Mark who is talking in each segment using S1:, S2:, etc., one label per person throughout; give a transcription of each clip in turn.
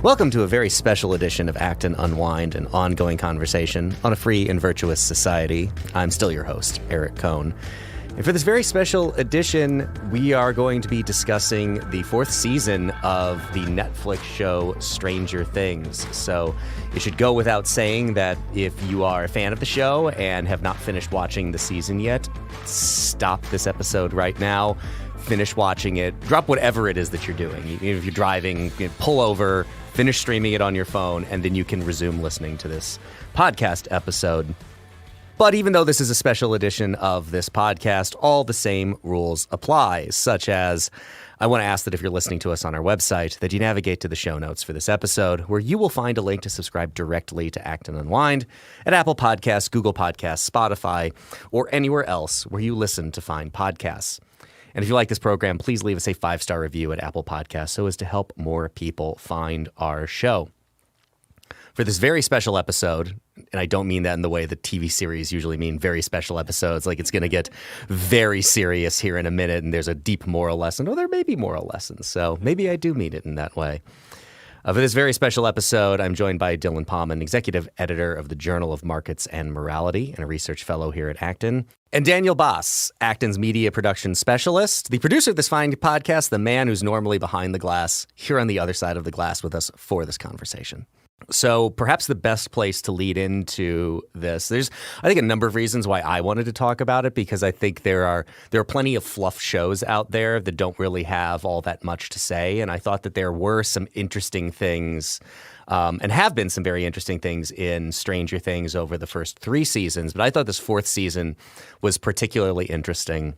S1: Welcome to a very special edition of Acton Unwind, an ongoing conversation on a free and virtuous society. I'm still your host, Eric Kohn. And for this very special edition, we are going to be discussing the fourth season of the Netflix show Stranger Things. So it should go without saying that if you are a fan of the show and have not finished watching the season yet, stop this episode right now. Finish watching it. Drop whatever it is that you're doing. Even if you're driving, pull over, finish streaming it on your phone, and then you can resume listening to this podcast episode. But even though this is a special edition of this podcast, all the same rules apply, such as I want to ask that if you're listening to us on our website, that you navigate to the show notes for this episode, where you will find a link to subscribe directly to Acton Unwind at Apple Podcasts, Google Podcasts, Spotify, or anywhere else where you listen to find podcasts. And if you like this program, please leave us a 5-star review at Apple Podcasts so as to help more people find our show. For this very special episode, and I don't mean that in the way that TV series usually mean very special episodes, like it's going to get very serious here in a minute and there's a deep moral lesson. Oh, there may be moral lessons, so maybe I do mean it in that way. For this very special episode, I'm joined by Dylan Pahman, executive editor of the Journal of Markets and Morality and a research fellow here at Acton, and Daniel Baas, Acton's media production specialist, the producer of this fine podcast, the man who's normally behind the glass, here on the other side of the glass with us for this conversation. So perhaps the best place to lead into this, there's, I think, a number of reasons why I wanted to talk about it, because I think there are plenty of fluff shows out there that don't really have all that much to say. And I thought that there were some interesting things and have been some very interesting things in Stranger Things over the first 3 seasons. But I thought this 4th season was particularly interesting.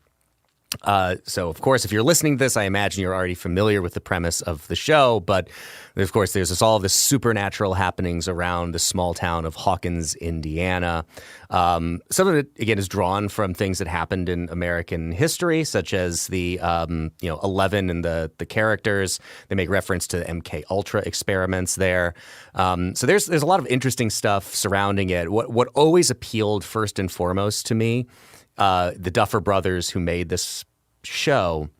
S1: So, of course, if you're listening to this, I imagine you're already familiar with the premise of the show. But, of course, there's all of this supernatural happenings around the small town of Hawkins, Indiana. Some of it, again, is drawn from things that happened in American history, such as the, 11 and the characters. They make reference to the MK Ultra experiments there. So there's a lot of interesting stuff surrounding it. What always appealed first and foremost to me, the Duffer Brothers who made this show,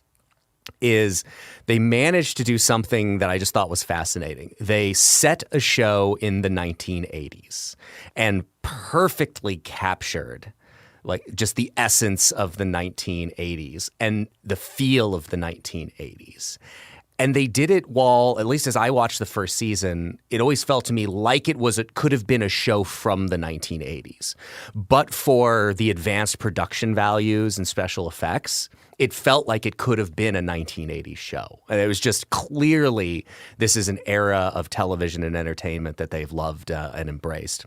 S1: is they managed to do something that I just thought was fascinating. They set a show in the 1980s and perfectly captured like just the essence of the 1980s and the feel of the 1980s. And they did it while, at least as I watched the first season, it always felt to me like it could have been a show from the 1980s. But for the advanced production values and special effects, it felt like it could have been a 1980s show. And it was just clearly, this is an era of television and entertainment that they've loved and embraced.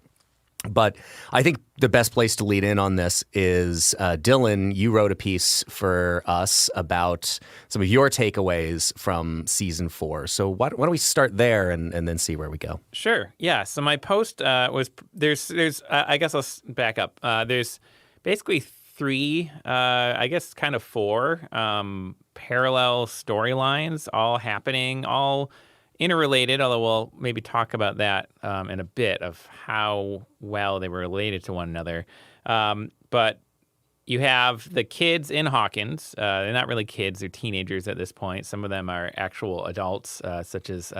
S1: But I think the best place to lead in on this is, Dylan, you wrote a piece for us about some of your takeaways from season 4. So why don't we start there and then see where we go? Sure.
S2: Yeah. So my post was there's I guess I'll back up. There's basically 3, I guess kind of 4 parallel storylines all happening, all interrelated, although we'll maybe talk about that in a bit of how well they were related to one another. But you have the kids in Hawkins. They're not really kids. They're teenagers at this point. Some of them are actual adults, such as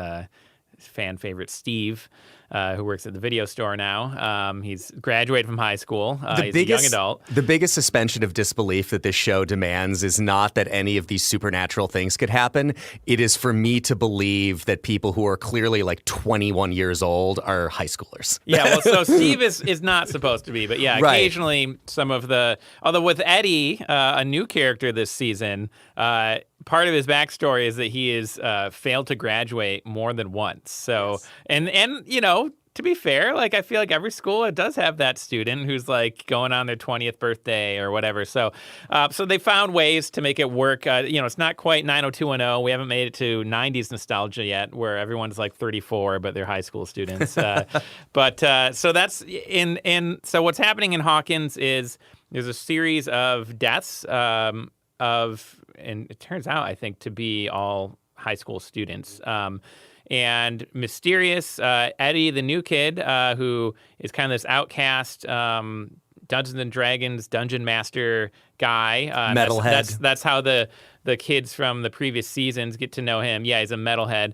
S2: fan favorite Steve, who works at the video store now. He's graduated from high school. He's a young adult.
S1: The biggest suspension of disbelief that this show demands is not that any of these supernatural things could happen. It is for me to believe that people who are clearly like 21 years old are high schoolers.
S2: Yeah, well, so Steve is not supposed to be, but yeah,
S1: right.
S2: Occasionally some of the, although with Eddie, a new character this season, part of his backstory is that he is failed to graduate more than once. So, yes. and you know, to be fair, like I feel like every school it does have that student who's like going on their 20th birthday or whatever. So, so they found ways to make it work. It's not quite 90210. We haven't made it to 90s nostalgia yet, where everyone's like 34, but they're high school students. But so that's so what's happening in Hawkins is there's a series of deaths and it turns out, I think, to be all high school students. And mysterious Eddie, the new kid, who is kind of this outcast Dungeons and Dragons dungeon master guy.
S1: Metalhead.
S2: That's how the kids from the previous seasons get to know him. Yeah, he's a metalhead.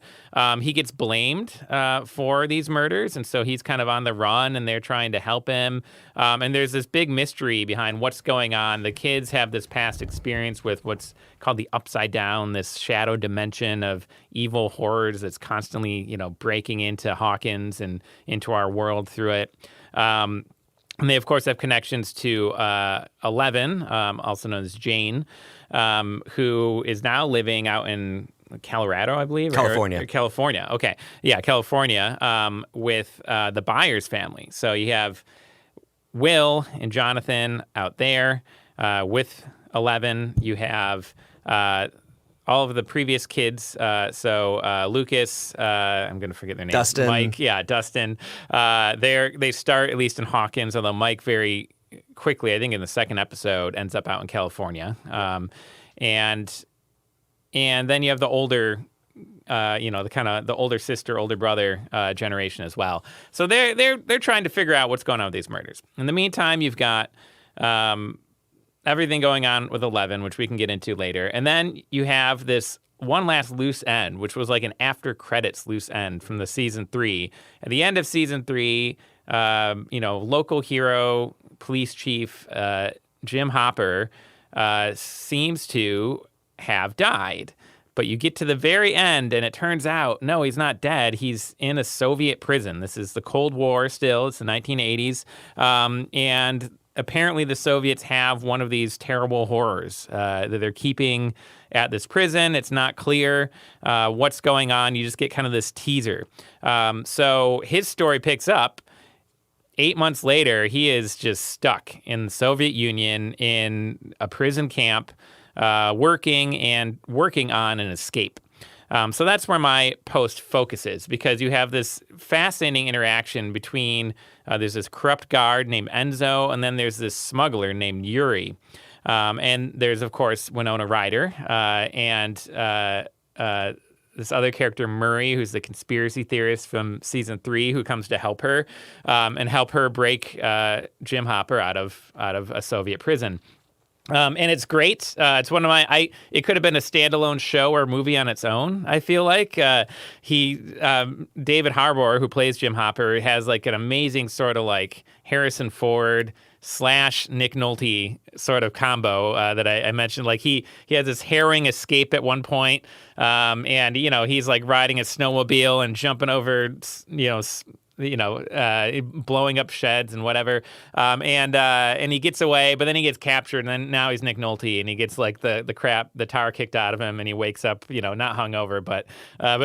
S2: He gets blamed for these murders, and so he's kind of on the run, and they're trying to help him. And there's this big mystery behind what's going on. The kids have this past experience with what's called the Upside Down, this shadow dimension of evil horrors that's constantly, breaking into Hawkins and into our world through it. And they, of course, have connections to 11, also known as Jane, who is now living out in Colorado, I believe.
S1: California.
S2: Or California. Okay. Yeah, California, with the Byers family. So you have Will and Jonathan out there with 11. You have all of the previous kids. So Lucas, I'm going to forget their name.
S1: Dustin.
S2: Mike, yeah, Dustin. They start, at least in Hawkins, although Mike very quickly, I think in the second episode, ends up out in California. And then you have the older, the older sister, older brother generation as well. So they're trying to figure out what's going on with these murders. In the meantime, you've got everything going on with 11, which we can get into later. And then you have this one last loose end, which was like an after credits loose end from the season 3. At the end of season 3, local hero, police chief Jim Hopper seems to have died. But you get to the very end, and it turns out, no, he's not dead. He's in a Soviet prison. This is the Cold War still. It's the 1980s. And apparently the Soviets have one of these terrible horrors that they're keeping at this prison. It's not clear what's going on. You just get kind of this teaser. So his story picks up. 8 months later, he is just stuck in the Soviet Union in a prison camp, working on an escape. So that's where my post focuses, because you have this fascinating interaction between there's this corrupt guard named Enzo, and then there's this smuggler named Yuri. And there's, of course, Winona Ryder and this other character, Murray, who's the conspiracy theorist from season 3, who comes to help her and help her break Jim Hopper out of a Soviet prison. And it's great. It's one of my. It could have been a standalone show or movie on its own. I feel like David Harbour, who plays Jim Hopper, has like an amazing sort of like Harrison Ford / Nick Nolte sort of combo that I mentioned. Like he has this harrowing escape at one point, and he's like riding a snowmobile and jumping over blowing up sheds and whatever. And he gets away, but then he gets captured, and then now he's Nick Nolte, and he gets like the tar kicked out of him, and he wakes up, not hungover, but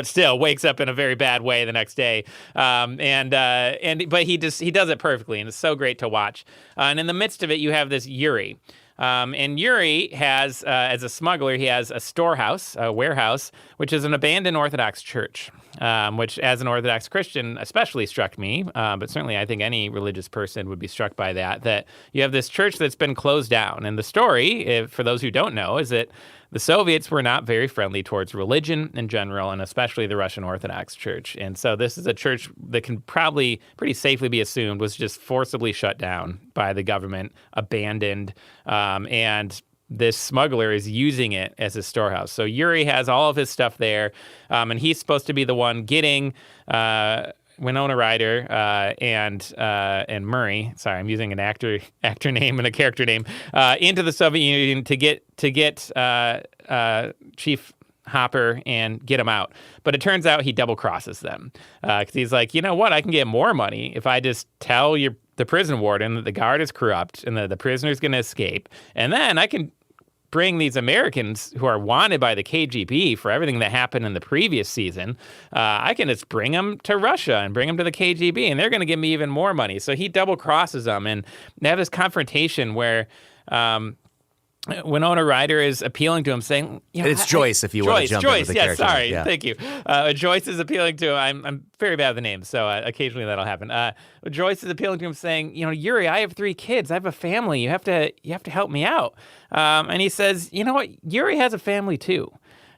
S2: still wakes up in a very bad way the next day. But he does it perfectly, and it's so great to watch. And in the midst of it, you have this Yuri. And Yuri has, as a smuggler, he has a storehouse, a warehouse, which is an abandoned Orthodox church, which as an Orthodox Christian especially struck me, but certainly I think any religious person would be struck by that you have this church that's been closed down. And the story, for those who don't know, is that the Soviets were not very friendly towards religion in general, and especially the Russian Orthodox Church. And so this is a church that can probably pretty safely be assumed was just forcibly shut down by the government, abandoned, and this smuggler is using it as a storehouse. So Yuri has all of his stuff there, and he's supposed to be the one getting Winona Ryder and Murray. Sorry, I'm using an actor name and a character name into the Soviet Union to get Chief Hopper and get him out. But it turns out he double crosses them because he's like, you know what? I can get more money if I just tell the prison warden that the guard is corrupt and that the prisoner's going to escape, and then I can bring these Americans who are wanted by the KGB for everything that happened in the previous season. I can just bring them to Russia and bring them to the KGB, and they're going to give me even more money. So he double crosses them, and they have this confrontation where Winona Ryder is appealing to him, saying,
S1: "It's Joyce, if you want to jump into the character."
S2: Sorry, thank you. Joyce is appealing to him. I'm very bad with the names, so occasionally that'll happen. Joyce is appealing to him, saying, Yuri, I have 3 kids. I have a family. You have to help me out. And he says, you know what? Yuri has a family too.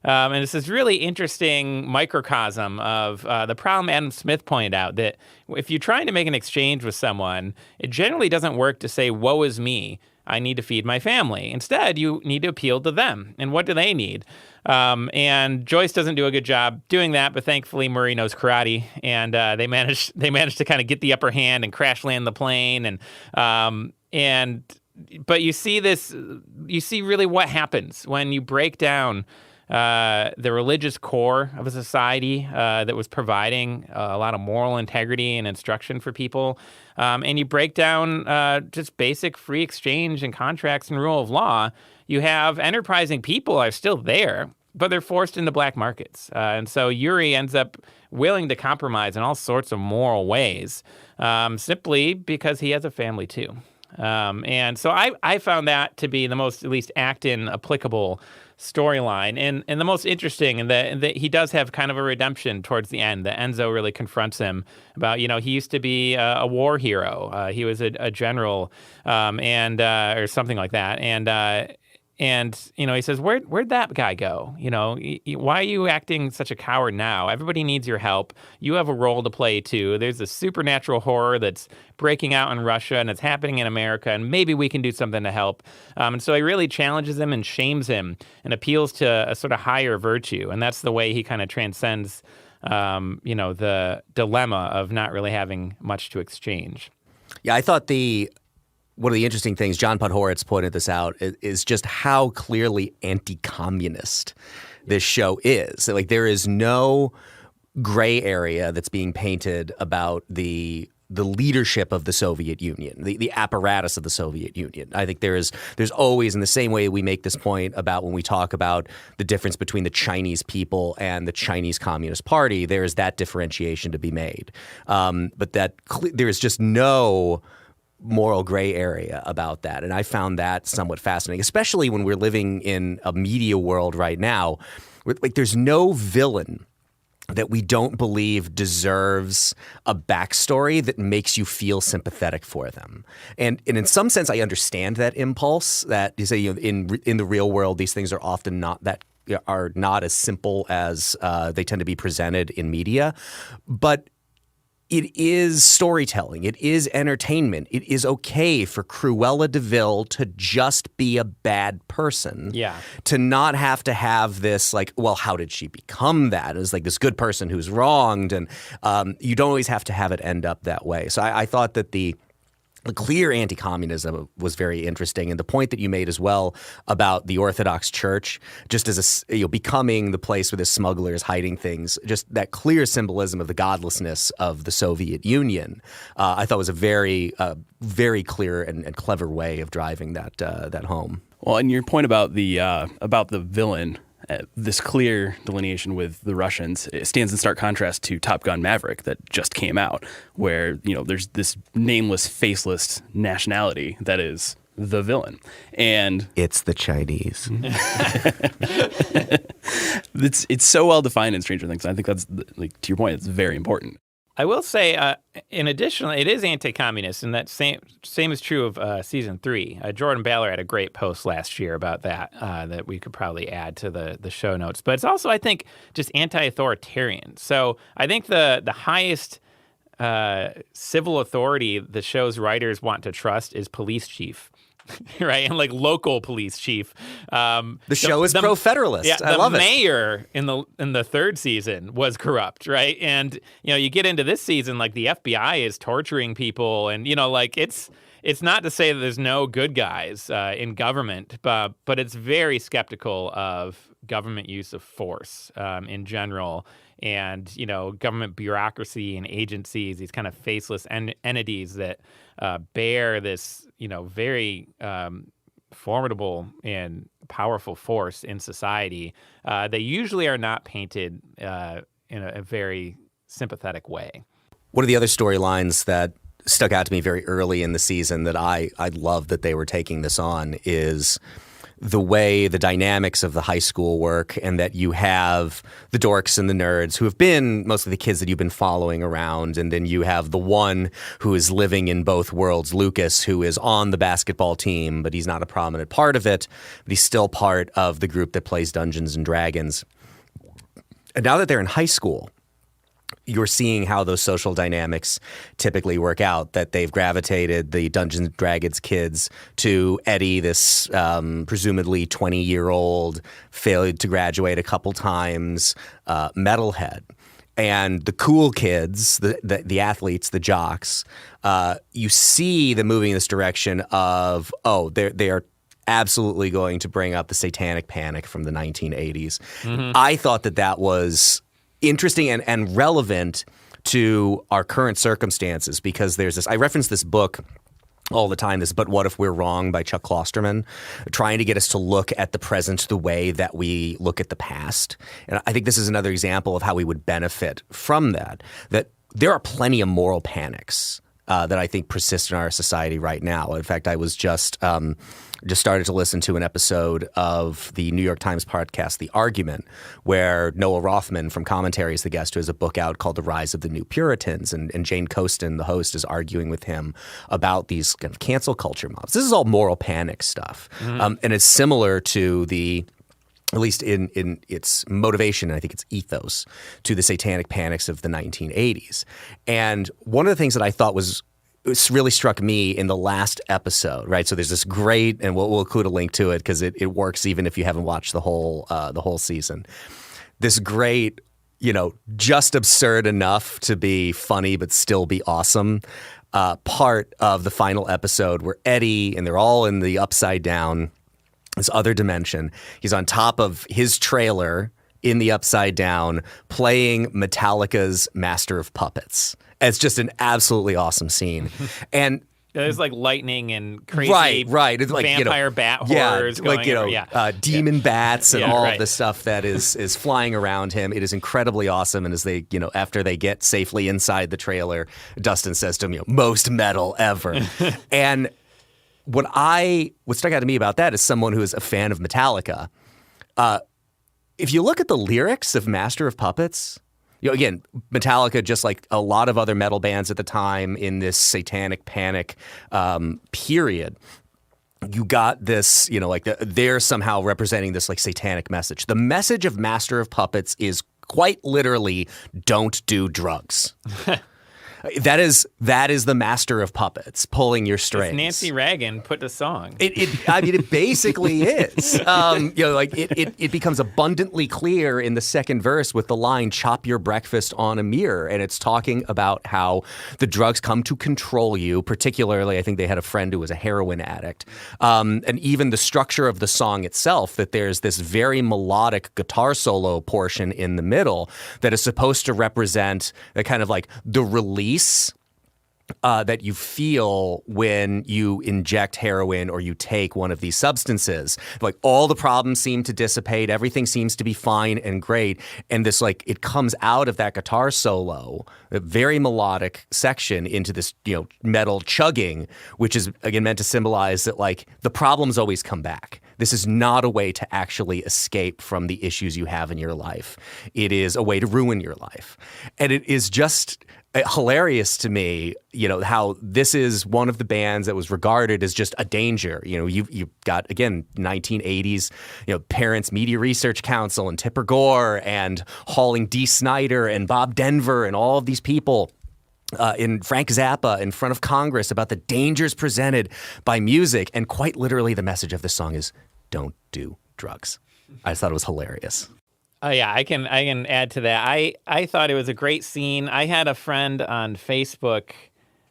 S2: And it's this really interesting microcosm of the problem Adam Smith pointed out, that if you're trying to make an exchange with someone, it generally doesn't work to say, woe is me, I need to feed my family. Instead, you need to appeal to them. And what do they need? And Joyce doesn't do a good job doing that, but thankfully Murray knows karate, and they managed to kind of get the upper hand and crash land the plane. But you see really what happens when you break down the religious core of a society that was providing a lot of moral integrity and instruction for people. And you break down just basic free exchange and contracts and rule of law. You have enterprising people are still there, but they're forced into black markets. And so Yuri ends up willing to compromise in all sorts of moral ways, simply because he has a family too. And so I found that to be the most, at least, Acton applicable storyline, and the most interesting, and that he does have kind of a redemption towards the end. That Enzo really confronts him about, he used to be a war hero. He was a general, or something like that. And he says, where'd that guy go? Why are you acting such a coward now? Everybody needs your help. You have a role to play too. There's a supernatural horror that's breaking out in Russia, and it's happening in America, and maybe we can do something to help. And so he really challenges him and shames him and appeals to a sort of higher virtue. And that's the way he kind of transcends, the dilemma of not really having much to exchange.
S1: Yeah, I thought one of the interesting things, John Podhoretz pointed this out, is just how clearly anti-communist this show is. Like, there is no gray area that's being painted about the leadership of the Soviet Union, the apparatus of the Soviet Union. I think there's always, in the same way we make this point about when we talk about the difference between the Chinese people and the Chinese Communist Party, there is that differentiation to be made. But there is just no moral gray area about that. And I found that somewhat fascinating, especially when we're living in a media world right now where, there's no villain that we don't believe deserves a backstory that makes you feel sympathetic for them. And in some sense, I understand that impulse that you say, in the real world, these things are often not as simple as they tend to be presented in media. But it is storytelling. It is entertainment. It is okay for Cruella de Vil to just be a bad person. Yeah. To not have to have this, how did she become that? It's like this good person who's wronged. And you don't always have to have it end up that way. So I thought that the clear anti-communism was very interesting, and the point that you made as well about the Orthodox Church just as becoming the place where the smuggler is hiding things, just that clear symbolism of the godlessness of the Soviet Union, I thought was a very, very clear and clever way of driving that home.
S3: Well, and your point about the villain. This clear delineation with the Russians, it stands in stark contrast to Top Gun Maverick that just came out, where there's this nameless, faceless nationality that is the villain, and
S1: it's the Chinese.
S3: It's so well defined in Stranger Things. I think that's, to your point, it's very important.
S2: I will say, in addition, it is anti-communist, and that same is true of season 3. Jordan Ballor had a great post last year about that that we could probably add to the show notes. But it's also, I think, just anti-authoritarian. So I think the highest civil authority the show's writers want to trust is police chief. Right, and local police chief. The
S1: show is pro-federalist.
S2: Yeah,
S1: I love it.
S2: The mayor in the third season was corrupt, right? And you get into this season, the FBI is torturing people, and it's not to say that there's no good guys in government, but it's very skeptical of government use of force in general. And, government bureaucracy and agencies, these kind of faceless entities that bear this, very formidable and powerful force in society, they usually are not painted in a very sympathetic way.
S1: One of the other storylines that stuck out to me very early in the season that I love that they were taking this on is the way the dynamics of the high school work, and that you have the dorks and the nerds who have been mostly the kids that you've been following around. And then you have the one who is living in both worlds, Lucas, who is on the basketball team, but he's not a prominent part of it, but he's still part of the group that plays Dungeons and Dragons. And now that they're in high school, you're seeing how those social dynamics typically work out, that they've gravitated, the Dungeons & Dragons kids, to Eddie, this presumably 20-year-old, failed to graduate a couple times, metalhead. And the cool kids, the athletes, the jocks, you see them moving in this direction of, they are absolutely going to bring up the Satanic Panic from the 1980s. Mm-hmm. I thought that was interesting and relevant to our current circumstances, because there's this, I reference this book all the time, this But What If We're Wrong by Chuck Klosterman, trying to get us to look at the present the way that we look at the past. And I think this is another example of how we would benefit from that there are plenty of moral panics that I think persist in our society right now. In fact, I was just started to listen to an episode of the New York Times podcast, The Argument, where Noah Rothman from Commentary is the guest, who has a book out called The Rise of the New Puritans. And Jane Coaston, the host, is arguing with him about these kind of cancel culture mobs. This is all moral panic stuff. Mm-hmm. And it's similar to at least in its motivation, and I think its ethos, to the Satanic Panics of the 1980s. And one of the things that I thought really struck me in the last episode, right? So there's this great, and we'll include a link to it because it works even if you haven't watched the whole season. This great, just absurd enough to be funny but still be awesome part of the final episode where Eddie, and they're all in the upside down, this other dimension. He's on top of his trailer in the upside down playing Metallica's Master of Puppets. It's just an absolutely awesome scene. And
S2: there's like lightning and crazy
S1: right. It's like,
S2: vampire bat horrors going
S1: demon bats and all of the stuff that is flying around him. It is incredibly awesome. And as they, after they get safely inside the trailer, Dustin says to him, most metal ever. And what stuck out to me about that is someone who is a fan of Metallica. If you look at the lyrics of Master of Puppets, again, Metallica, just like a lot of other metal bands at the time in this Satanic Panic period, you got this, they're somehow representing this like satanic message. The message of Master of Puppets is quite literally, don't do drugs. That is the Master of Puppets pulling your strings.
S2: It's Nancy Reagan put a song.
S1: It basically is. It becomes abundantly clear in the second verse with the line, chop your breakfast on a mirror. And it's talking about how the drugs come to control you. Particularly, I think they had a friend who was a heroin addict. And even the structure of the song itself, that there's this very melodic guitar solo portion in the middle that is supposed to represent the kind of like the release that you feel when you inject heroin or you take one of these substances. Like all the problems seem to dissipate, everything seems to be fine and great, and this it comes out of that guitar solo, a very melodic section, into this metal chugging, which is again meant to symbolize that the problems always come back. This is not a way to actually escape from the issues you have in your life. It is a way to ruin your life. And it is just hilarious to me, how this is one of the bands that was regarded as just a danger. You've got, again, 1980s, Parents Media Research Council and Tipper Gore and Hauling D. Snyder and Bob Denver and all of these people in Frank Zappa in front of Congress about the dangers presented by music. And quite literally, the message of the song is, don't do drugs. I just thought it was hilarious.
S2: Oh yeah, I can add to that. I thought it was a great scene. I had a friend on Facebook,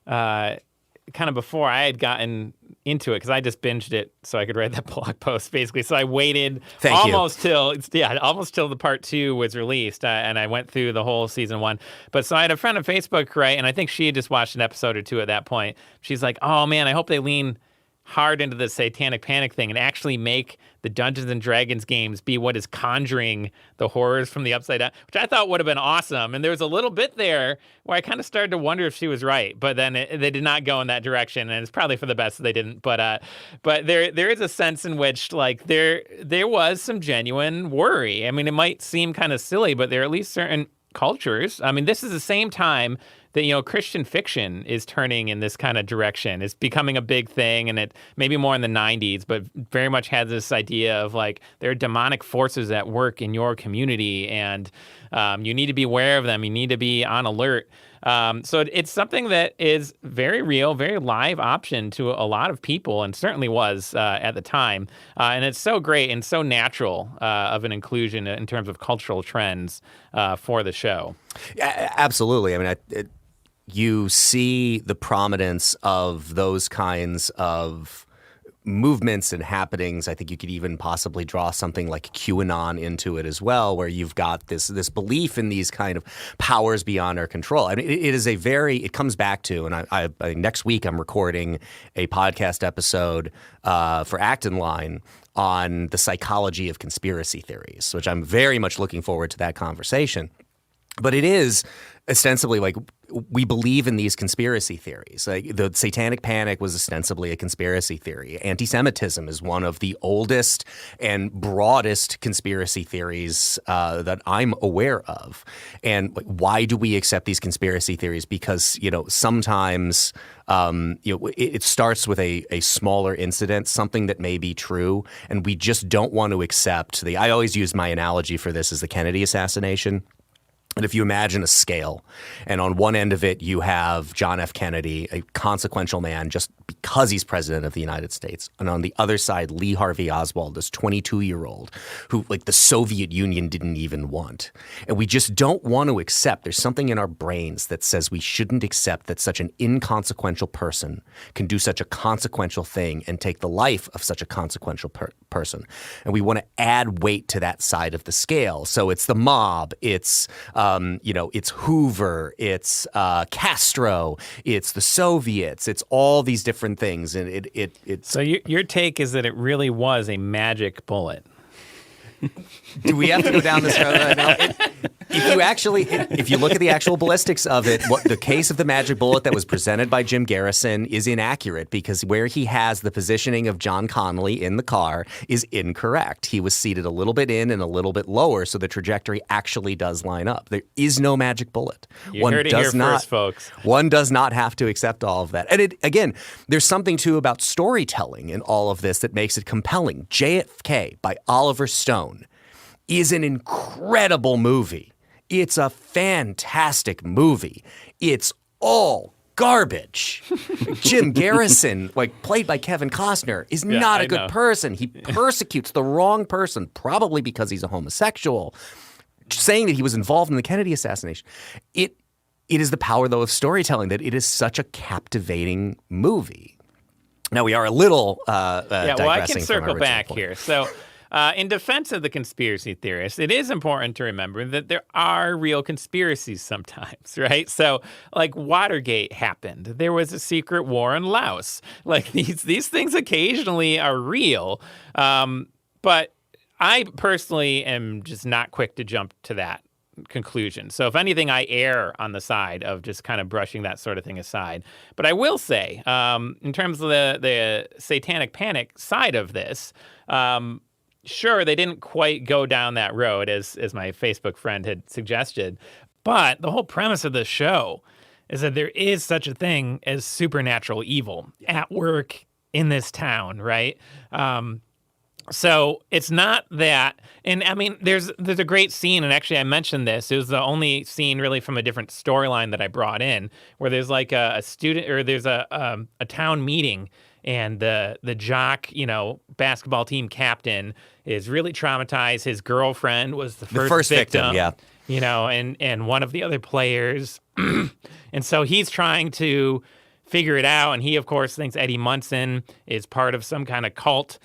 S2: kind of before I had gotten into it, because I just binged it so I could write that blog post, basically. So I waited almost till the part 2 was released, and I went through the whole season 1. But so I had a friend on Facebook, right, and I think she had just watched an episode or 2 at that point. She's like, "Oh man, I hope they lean hard into the Satanic Panic thing and actually make the Dungeons and Dragons games be what is conjuring the horrors from the Upside Down," which I thought would have been awesome. And there was a little bit there where I kind of started to wonder if she was right, but then they did not go in that direction, and it's probably for the best that they didn't. But there is a sense in which there was some genuine worry. I mean, it might seem kind of silly, but there are at least certain cultures. I mean, this is the same time that Christian fiction is turning in this kind of direction. It's becoming a big thing, and it maybe more in the 90s, but very much has this idea of like there are demonic forces at work in your community, and you need to be aware of them. You need to be on alert. So it's something that is very real, very live option to a lot of people, and certainly was at the time. And it's so great and so natural of an inclusion in terms of cultural trends for the show.
S1: Yeah, absolutely. I mean, you see the prominence of those kinds of movements and happenings. I think you could even possibly draw something like QAnon into it as well, where you've got this belief in these kind of powers beyond our control. I mean, it comes back to, and I next week I'm recording a podcast episode for Acton Unwind on the psychology of conspiracy theories, which I'm very much looking forward to that conversation. But it is ostensibly like we believe in these conspiracy theories. Like the Satanic Panic was ostensibly a conspiracy theory. Anti-Semitism is one of the oldest and broadest conspiracy theories that I'm aware of. And why do we accept these conspiracy theories? Because, sometimes it starts with a smaller incident, something that may be true, and we just don't want to accept I always use my analogy for this as the Kennedy assassination. And if you imagine a scale, and on one end of it you have John F. Kennedy, a consequential man just because he's president of the United States. And on the other side, Lee Harvey Oswald, this 22-year-old who the Soviet Union didn't even want. And we just don't want to accept. There's something in our brains that says we shouldn't accept that such an inconsequential person can do such a consequential thing and take the life of such a consequential person. And we want to add weight to that side of the scale. So it's the mob, it's it's Hoover, it's Castro, it's the Soviets, it's all these different things, and it's.
S2: So your take is that it really was a magic bullet.
S1: Do we have to go down this road? No. If you look at the actual ballistics of it, the case of the magic bullet that was presented by Jim Garrison is inaccurate because where he has the positioning of John Connolly in the car is incorrect. He was seated a little bit in and a little bit lower, so the trajectory actually does line up. There is no magic bullet.
S2: You heard it here first, folks.
S1: One does not have to accept all of that. And again, there's something too about storytelling in all of this that makes it compelling. JFK by Oliver Stone is an incredible movie. It's a fantastic movie. It's all garbage. Jim Garrison, played by Kevin Costner, is not a good person. He persecutes the wrong person, probably because he's a homosexual, saying that he was involved in the Kennedy assassination. It is the power, though, of storytelling that it is such a captivating movie. Now, we are a little digressing
S2: I can circle back
S1: point.
S2: here. So in defense of the conspiracy theorists, it is important to remember that there are real conspiracies sometimes, right? So, Watergate happened. There was a secret war in Laos. These things occasionally are real. But I personally am just not quick to jump to that conclusion. So if anything, I err on the side of just kind of brushing that sort of thing aside. But I will say, in terms of the Satanic Panic side of this, sure, they didn't quite go down that road as my Facebook friend had suggested. But the whole premise of the show is that there is such a thing as supernatural evil at work in this town, right? So it's not that, and I mean, there's a great scene, and actually I mentioned this. It was the only scene really from a different storyline that I brought in, where there's a student, or there's a town meeting, and the jock, basketball team captain is really traumatized. His girlfriend was the first victim,
S1: yeah.
S2: And one of the other players, and so he's trying to figure it out, and he, of course, thinks Eddie Munson is part of some kind of cult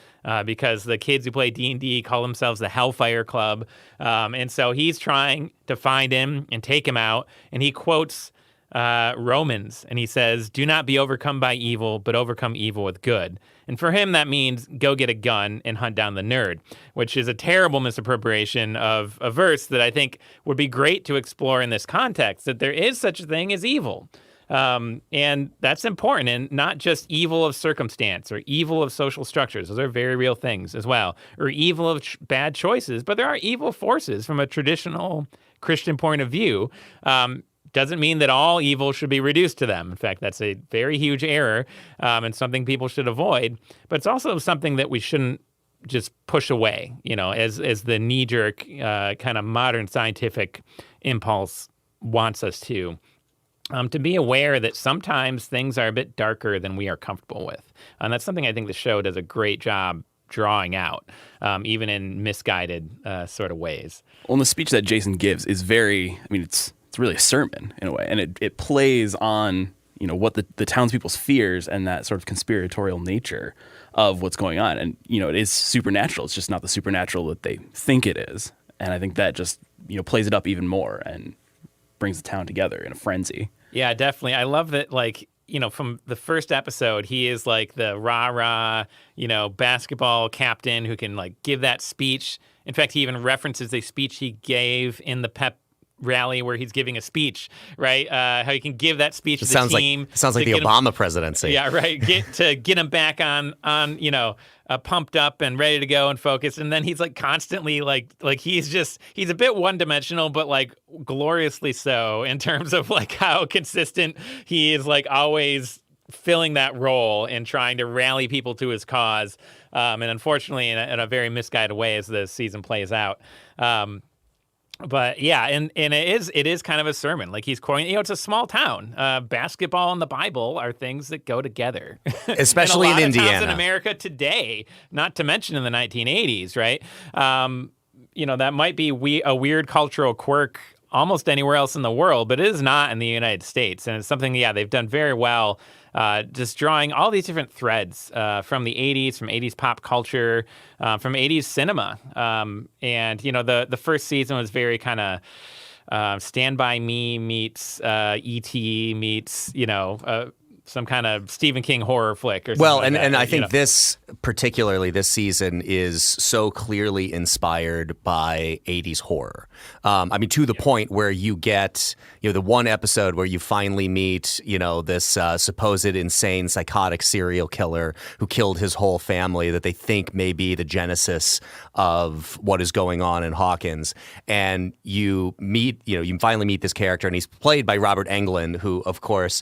S2: because the kids who play D&D call themselves the Hellfire Club, and so he's trying to find him and take him out, and he quotes Romans, and he says, "Do not be overcome by evil, but overcome evil with good." And for him, that means go get a gun and hunt down the nerd, which is a terrible misappropriation of a verse that I think would be great to explore in this context, that there is such a thing as evil. And that's important, and not just evil of circumstance or evil of social structures. Those are very real things as well, or evil of bad choices. But there are evil forces from a traditional Christian point of view. doesn't mean that all evil should be reduced to them. In fact, that's a very huge error and something people should avoid. But it's also something that we shouldn't just push away, as the knee-jerk kind of modern scientific impulse wants us to be aware that sometimes things are a bit darker than we are comfortable with. And that's something I think the show does a great job drawing out, even in misguided sort of ways.
S3: Well, and the speech that Jason gives is it's really a sermon in a way, and it plays on what the townspeople's fears and that sort of conspiratorial nature of what's going on. And it is supernatural. It's just not the supernatural that they think it is. And I think that just plays it up even more and brings the town together in a frenzy.
S2: Yeah, definitely. I love that, from the first episode, he is like the rah-rah, basketball captain who can give that speech. In fact, he even references a speech he gave in the pep rally where he's giving a speech, right? How he can give that speech to the team.
S1: Sounds like the Obama presidency.
S2: Yeah, right. Get him back on pumped up and ready to go and focused. And then he's constantly he's a bit one-dimensional, but gloriously so in terms of how consistent he is always filling that role and trying to rally people to his cause. And unfortunately in a very misguided way as the season plays out. But yeah, and it is kind of a sermon. He's quoting, it's a small town. Basketball and the Bible are things that go together,
S1: especially in Indiana,
S2: towns in America today. Not to mention in the 1980s, right? That might be a weird cultural quirk almost anywhere else in the world, but it is not in the United States, and it's something they've done very well. Just drawing all these different threads from the 80s, from 80s pop culture, from 80s cinema. And, the first season was very kind of Stand By Me meets E.T. meets, some kind of Stephen King horror flick or something.
S1: Well, and I think this season is so clearly inspired by 80s horror. To the point where you get, the one episode where you finally meet, this supposed insane psychotic serial killer who killed his whole family that they think may be the genesis of what is going on in Hawkins. And you finally meet this character, and he's played by Robert Englund, who, of course,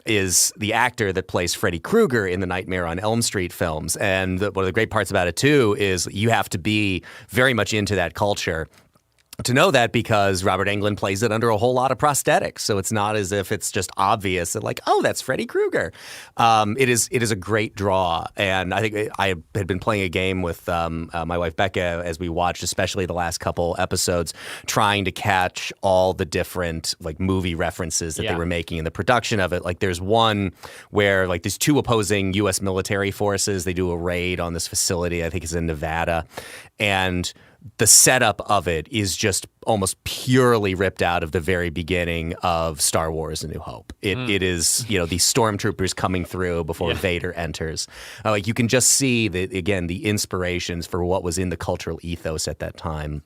S1: is the actor that plays Freddy Krueger in the Nightmare on Elm Street films. And one of the great parts about it, too, is you have to be very much into that culture to know that, because Robert Englund plays it under a whole lot of prosthetics. So it's not as if it's just obvious that that's Freddy Krueger. It is a great draw. And I think I had been playing a game with my wife Becca as we watched, especially the last couple episodes, trying to catch all the different movie references that they were making in the production of it. There's one where these two opposing U.S. military forces, they do a raid on this facility, I think it's in Nevada, and the setup of it is just almost purely ripped out of the very beginning of Star Wars: A New Hope. It is, these stormtroopers coming through before Vader enters. You can just see the inspirations for what was in the cultural ethos at that time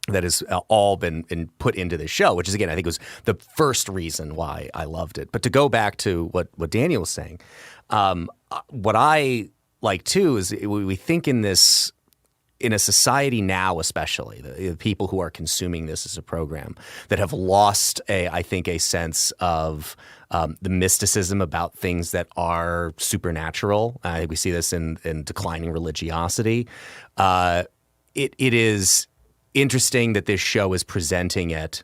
S1: that has all been put into this show, which is, again, I think was the first reason why I loved it. But to go back to what Daniel was saying, what I like too is we think in a society now, especially the people who are consuming this as a program, that have lost I think a sense of the mysticism about things that are supernatural. I think we see this in declining religiosity. It is interesting that this show is presenting it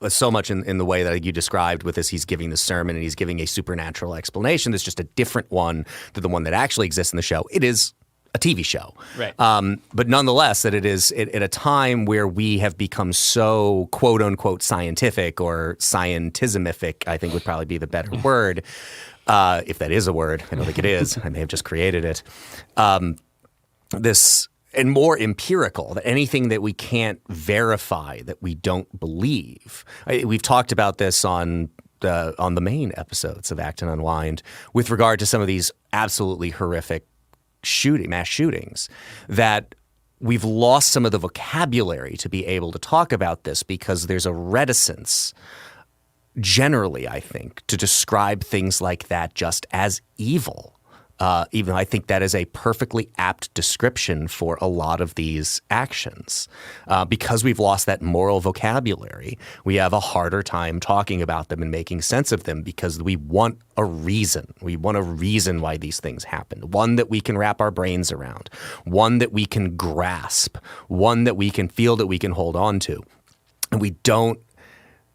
S1: so much in the way that you described with this. He's giving the sermon and he's giving a supernatural explanation that's just a different one than the one that actually exists in the show. It is a TV show.
S2: Right.
S1: But nonetheless, that it is at a time where we have become so quote unquote scientific, or scientismific, I think would probably be the better word. If that is a word, I don't think it is. I may have just created it. This and more empirical, that anything that we can't verify, that we don't believe. We've talked about this on the main episodes of Acton Unwind with regard to some of these absolutely horrific mass shootings, that we've lost some of the vocabulary to be able to talk about this, because there's a reticence generally, I think, to describe things like that just as evil. even though I think that is a perfectly apt description for a lot of these actions. Because we've lost that moral vocabulary, we have a harder time talking about them and making sense of them because we want a reason. We want a reason why these things happen, one that we can wrap our brains around, one that we can grasp, one that we can feel, that we can hold on to. And we don't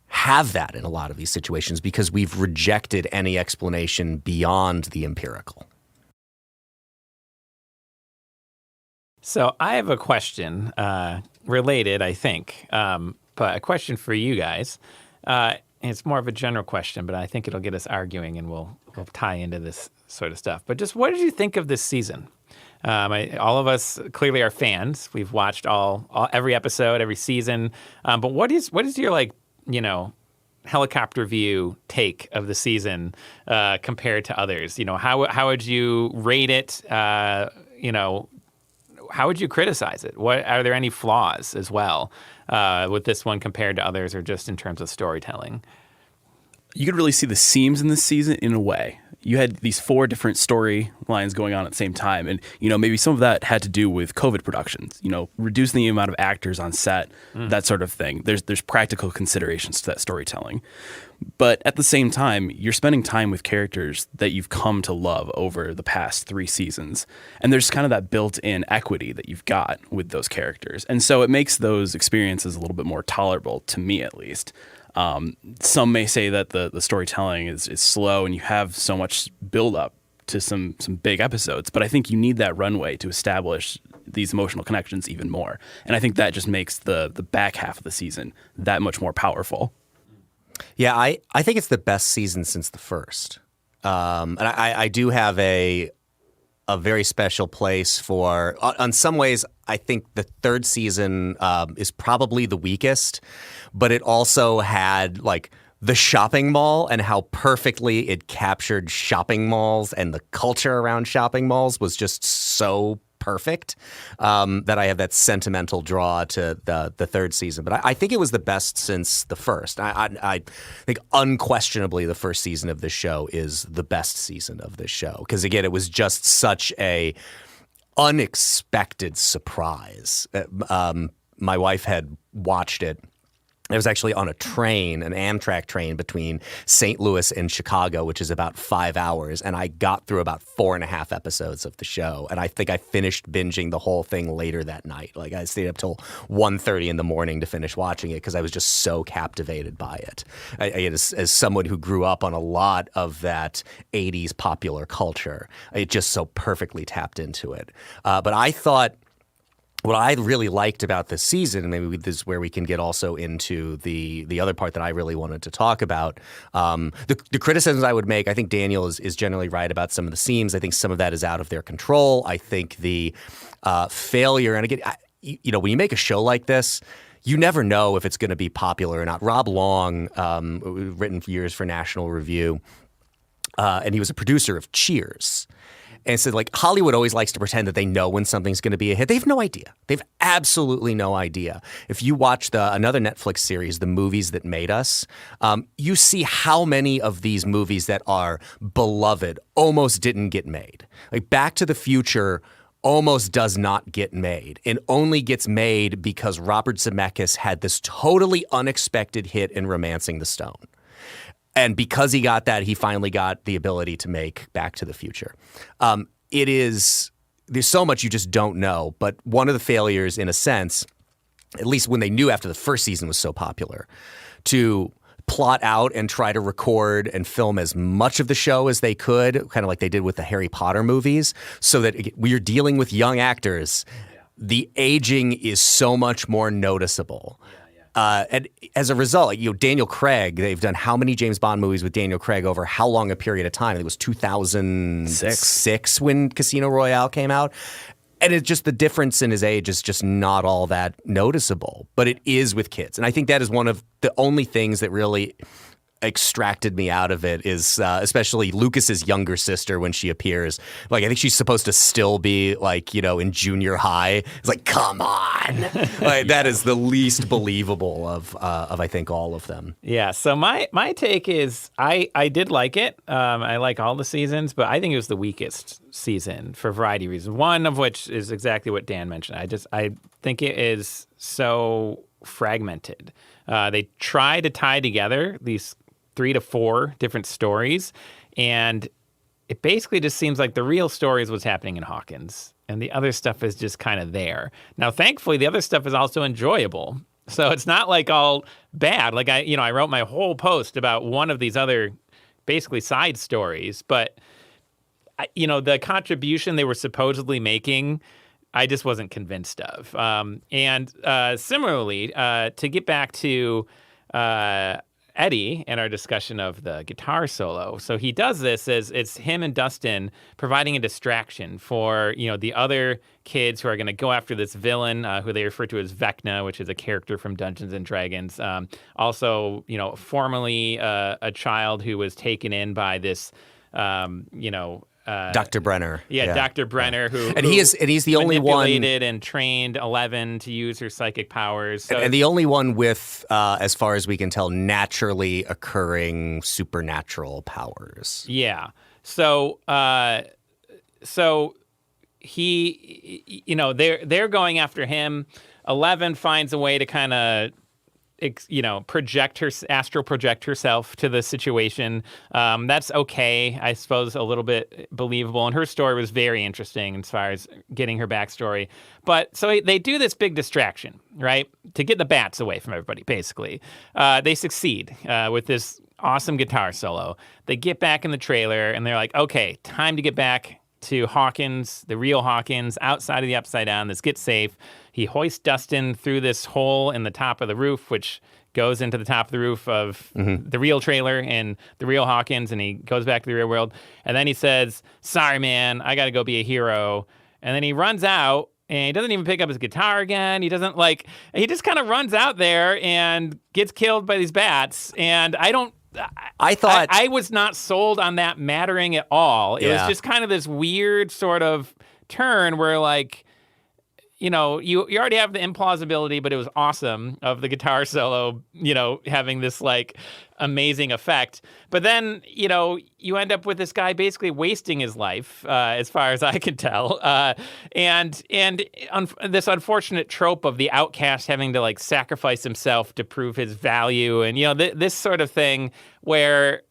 S1: have that in a lot of these situations because we've rejected any explanation beyond the empirical.
S2: So I have a question related, I think, but a question for you guys. It's more of a general question, but I think it'll get us arguing and we'll tie into this sort of stuff. But just what did you think of this season? All of us clearly are fans. We've watched every episode, every season. But what is your helicopter view take of the season compared to others? How would you rate it? How would you criticize it? Are there any flaws as well with this one compared to others, or just in terms of storytelling?
S3: You could really see the seams in this season in a way. You had these 4 different storylines going on at the same time. And, maybe some of that had to do with COVID productions, reducing the amount of actors on set, that sort of thing. There's practical considerations to that storytelling. But at the same time, you're spending time with characters that you've come to love over the past 3 seasons. And there's kind of that built-in equity that you've got with those characters. And so it makes those experiences a little bit more tolerable, to me at least. Some may say that the storytelling is slow and you have so much build-up to some big episodes. But I think you need that runway to establish these emotional connections even more. And I think that just makes the back half of the season that much more powerful.
S1: Yeah, I think it's the best season since the first. And I do have a very special place for, on some ways, I think the third season is probably the weakest, but it also had the shopping mall and how perfectly it captured shopping malls and the culture around shopping malls was just so perfect that I have that sentimental draw to the third season. But I think it was the best since the first. I think unquestionably the first season of this show is the best season of this show because, again, it was just such a unexpected surprise. My wife had watched it. I was actually on a train, an Amtrak train between St. Louis and Chicago, which is about 5 hours. And I got through about 4.5 episodes of the show. And I think I finished binging the whole thing later that night. I stayed up till 1:30 in the morning to finish watching it because I was just so captivated by it. As someone who grew up on a lot of that 80s popular culture, it just so perfectly tapped into it. But I thought what I really liked about this season, and maybe this is where we can get also into the other part that I really wanted to talk about, the criticisms I would make, I think Daniel is generally right about some of the seams. I think some of that is out of their control. I think the failure, and again, when you make a show like this, you never know if it's going to be popular or not. Rob Long, written for years for National Review, and he was a producer of Cheers. And said, Hollywood always likes to pretend that they know when something's going to be a hit. They have no idea. They've absolutely no idea. If you watch another Netflix series, The Movies That Made Us, you see how many of these movies that are beloved almost didn't get made. Back to the Future almost does not get made. It only gets made because Robert Zemeckis had this totally unexpected hit in Romancing the Stone. And because he got that, he finally got the ability to make Back to the Future. There's so much you just don't know. But one of the failures, in a sense, at least when they knew after the first season was so popular, to plot out and try to record and film as much of the show as they could, kind of like they did with the Harry Potter movies, so that we're dealing with young actors. The aging is so much more noticeable. And as a result, Daniel Craig, they've done how many James Bond movies with Daniel Craig over how long a period of time? It was 2006 when Casino Royale came out. And it's just the difference in his age is just not all that noticeable. But it is with kids. And I think that is one of the only things that really extracted me out of it is especially Lucas's younger sister when she appears. Like, I think she's supposed to still be like, in junior high. It's like, come on. Like, that is the least believable of I think all of them.
S2: Yeah. So my take is I did like it. I like all the seasons, but I think it was the weakest season for a variety of reasons. One of which is exactly what Dan mentioned. I think it is so fragmented. They try to tie together these 3 to 4 different stories, and it basically just seems like the real story is what's happening in Hawkins, and the other stuff is just kind of there. Now, thankfully, the other stuff is also enjoyable, so it's not like all bad. Like I wrote my whole post about one of these other basically side stories, but the contribution they were supposedly making, I just wasn't convinced of. And similarly, to get back to Eddie and our discussion of the guitar solo. So he does this as it's him and Dustin providing a distraction for, the other kids who are going to go after this villain who they refer to as Vecna, which is a character from Dungeons and Dragons. Also, formerly a child who was taken in by this,
S1: Dr. Brenner.
S2: Yeah, Dr. Brenner, who
S1: he's the only one
S2: manipulated and trained Eleven to use her psychic powers. So,
S1: and the only one with, as far as we can tell, naturally occurring supernatural powers.
S2: Yeah. So he, they're going after him. 11 finds a way to kind of astral project herself to the situation. That's okay, I suppose, a little bit believable. And her story was very interesting as far as getting her backstory. But so they do this big distraction, right, to get the bats away from everybody, basically. They succeed with this awesome guitar solo. They get back in the trailer and they're like, okay, time to get back to Hawkins, the real Hawkins, outside of the Upside Down. Let's get safe. He hoists Dustin through this hole in the top of the roof, which goes into the top of the roof of the real trailer and the real Hawkins, and he goes back to the real world. And then he says, sorry, man, I got to go be a hero. And then he runs out, and he doesn't even pick up his guitar again. He doesn't, he just kind of runs out there and gets killed by these bats. And I thought I was not sold on that mattering at all. It was just kind of this weird sort of turn where, you already have the implausibility, but it was awesome of the guitar solo, having this amazing effect. But then, you end up with this guy basically wasting his life, as far as I can tell. And this unfortunate trope of the outcast having to sacrifice himself to prove his value. And, this sort of thing where,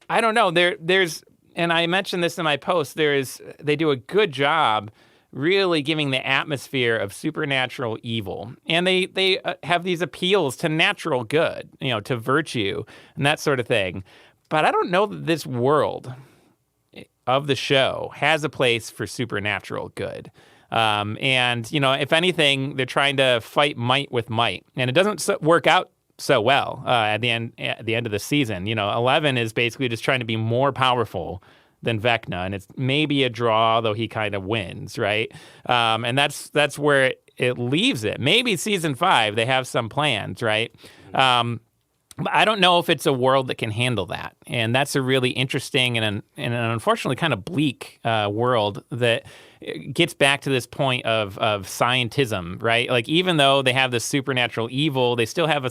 S2: I don't know, there's, and I mentioned this in my post, they do a good job really giving the atmosphere of supernatural evil. And they have these appeals to natural good, to virtue and that sort of thing. But I don't know that this world of the show has a place for supernatural good. And, if anything, they're trying to fight might with might. And it doesn't work out so well at the end of the season. 11 is basically just trying to be more powerful than Vecna, and it's maybe a draw, though he kind of wins, right? And that's where it leaves it. Maybe season 5 they have some plans, right? But I don't know if it's a world that can handle that, and that's a really interesting and an unfortunately kind of bleak world that gets back to this point of scientism, right? Even though they have this supernatural evil, they still have a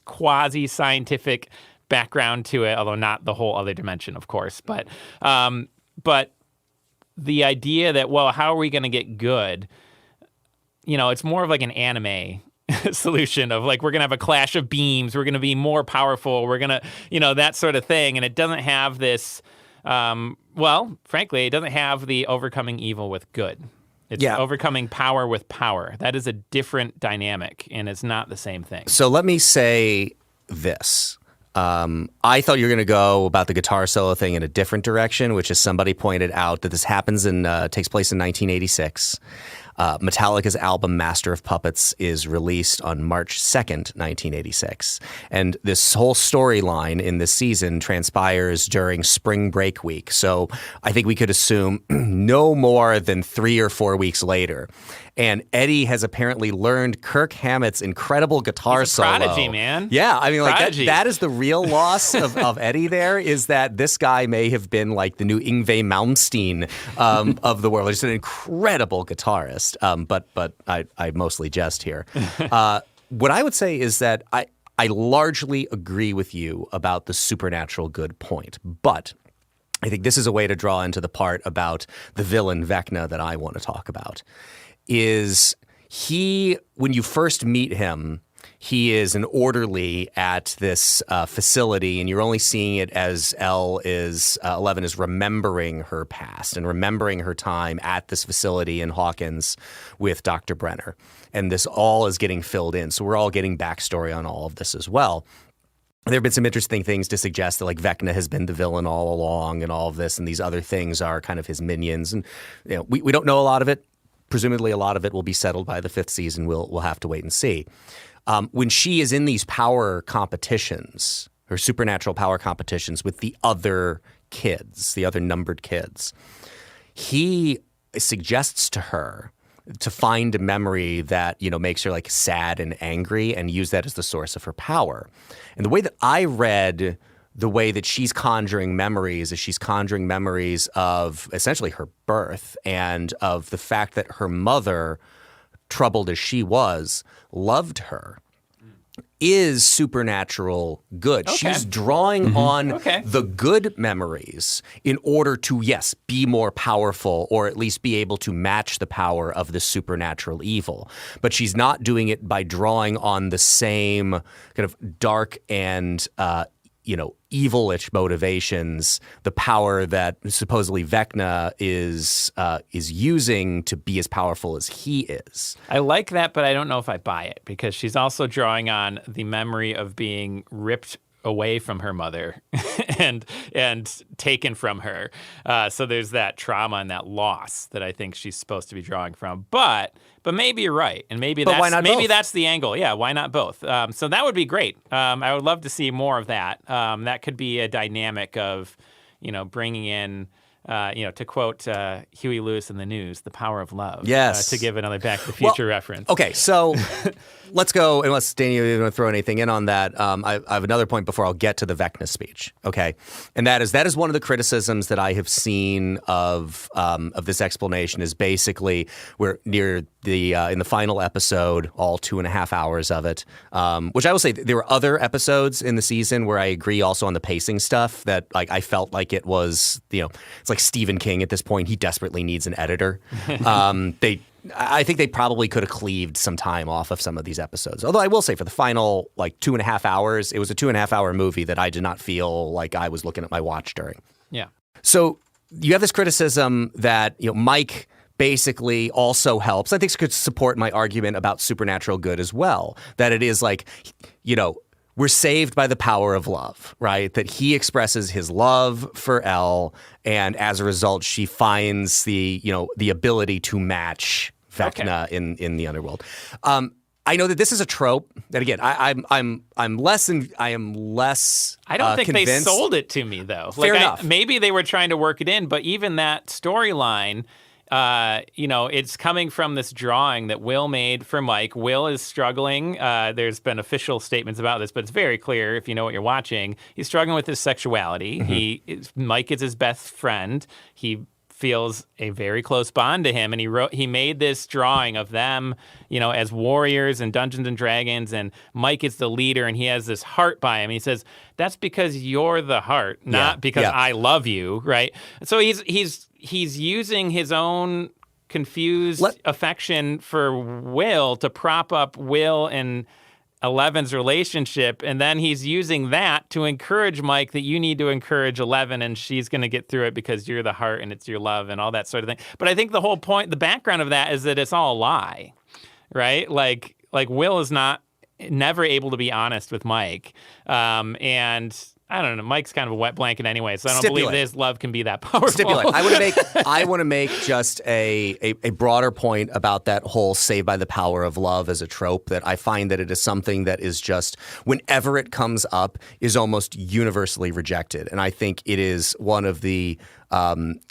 S2: quasi-scientific background to it, although not the whole other dimension, of course. But the idea that, well, how are we going to get good? It's more of an anime solution of we're going to have a clash of beams. We're going to be more powerful. We're going to, that sort of thing. And it doesn't have this, frankly, it doesn't have the overcoming evil with good. It's overcoming power with power. That is a different dynamic, and it's not the same thing.
S1: So let me say this. I thought you were going to go about the guitar solo thing in a different direction, which is somebody pointed out that this takes place in 1986. Metallica's album Master of Puppets is released on March 2nd, 1986. And this whole storyline in this season transpires during spring break week. So I think we could assume no more than 3 or 4 weeks later. and Eddie has apparently learned Kirk Hammett's incredible guitar
S2: He's a
S1: solo.
S2: prodigy, man.
S1: Yeah, I mean, like that is the real loss of Eddie. There is that this guy may have been like the new Yngwie Malmsteen of the world. He's an incredible guitarist, but I mostly jest here. What I would say is that I largely agree with you about the supernatural good point, but I think this is a way to draw into the part about the villain Vecna that I want to talk about. Is he, when you first meet him, he is an orderly at this facility, and you're only seeing it as 11 is remembering her past and remembering her time at this facility in Hawkins with Dr. Brenner. And this all is getting filled in. So we're all getting backstory on all of this as well. There have been some interesting things to suggest that like Vecna has been the villain all along and all of this, and these other things are kind of his minions. And we don't know a lot of it. Presumably a lot of it will be settled by the 5th season. We'll have to wait and see. When she is in these power competitions, her supernatural power competitions with the other kids, the other numbered kids, he suggests to her to find a memory that, makes her like sad and angry and use that as the source of her power. And the way that I read the way that she's conjuring memories is she's conjuring memories of essentially her birth and of the fact that her mother, troubled as she was, loved her. Is supernatural good.
S2: Okay.
S1: She's drawing on the good memories in order to, yes, be more powerful or at least be able to match the power of the supernatural evil. But she's not doing it by drawing on the same kind of dark and evilish motivations, the power that supposedly Vecna is using to be as powerful as he is.
S2: I like that, but I don't know if I buy it because she's also drawing on the memory of being ripped away from her mother and taken from her. So there's that trauma and that loss that I think she's supposed to be drawing from. But maybe you're right, and maybe that's the angle. Yeah, why not both? So that would be great. I would love to see more of that. That could be a dynamic of, bringing in. To quote Huey Lewis in the News, the power of love.
S1: Yes.
S2: To give another Back to the Future reference.
S1: Okay, so let's go, unless Danny, you want to throw anything in on that. I have another point before I'll get to the Vecna speech, okay? And that is one of the criticisms that I have seen of this explanation is basically we're near the in the final episode, all 2.5 hours of it, which I will say there were other episodes in the season where I agree also on the pacing stuff that like I felt like it was, it's like Stephen King at this point. He desperately needs an editor. I think they probably could have cleaved some time off of some of these episodes. Although I will say for the final 2.5 hours, it was a 2.5 hour movie that I did not feel like I was looking at my watch during.
S2: Yeah.
S1: So you have this criticism that Mike basically also helps. I think it could support my argument about supernatural good as well. That it is like, we're saved by the power of love, right? That he expresses his love for Elle, and as a result, she finds the ability to match Vecna in the underworld. I know that this is a trope. That again, I am less. I don't
S2: think
S1: convinced.
S2: they sold it to me though.
S1: Fair enough.
S2: Maybe they were trying to work it in, but even that storyline. It's coming from this drawing that Will made for Mike. Will is struggling. There's been official statements about this, but it's very clear if you know what you're watching. He's struggling with his sexuality.
S1: Mm-hmm.
S2: Mike is his best friend. He feels a very close bond to him, and he made this drawing of them, as warriors in Dungeons and Dragons, and Mike is the leader, and he has this heart by him. He says, "That's because you're the heart, not because I love you," right? So he's using his own confused affection for Will to prop up Will and Eleven's relationship, and then he's using that to encourage Mike that you need to encourage 11 and she's going to get through it because you're the heart and it's your love and all that sort of thing. But I think the whole point, the background of that is that it's all a lie, right? Like Will is never able to be honest with Mike. And I don't know. Mike's kind of a wet blanket anyway, so I don't believe his love can be that powerful.
S1: Stipulate. I want to make just a broader point about that whole saved by the power of love as a trope, that I find that it is something that is just, whenever it comes up, is almost universally rejected. And I think it is one of the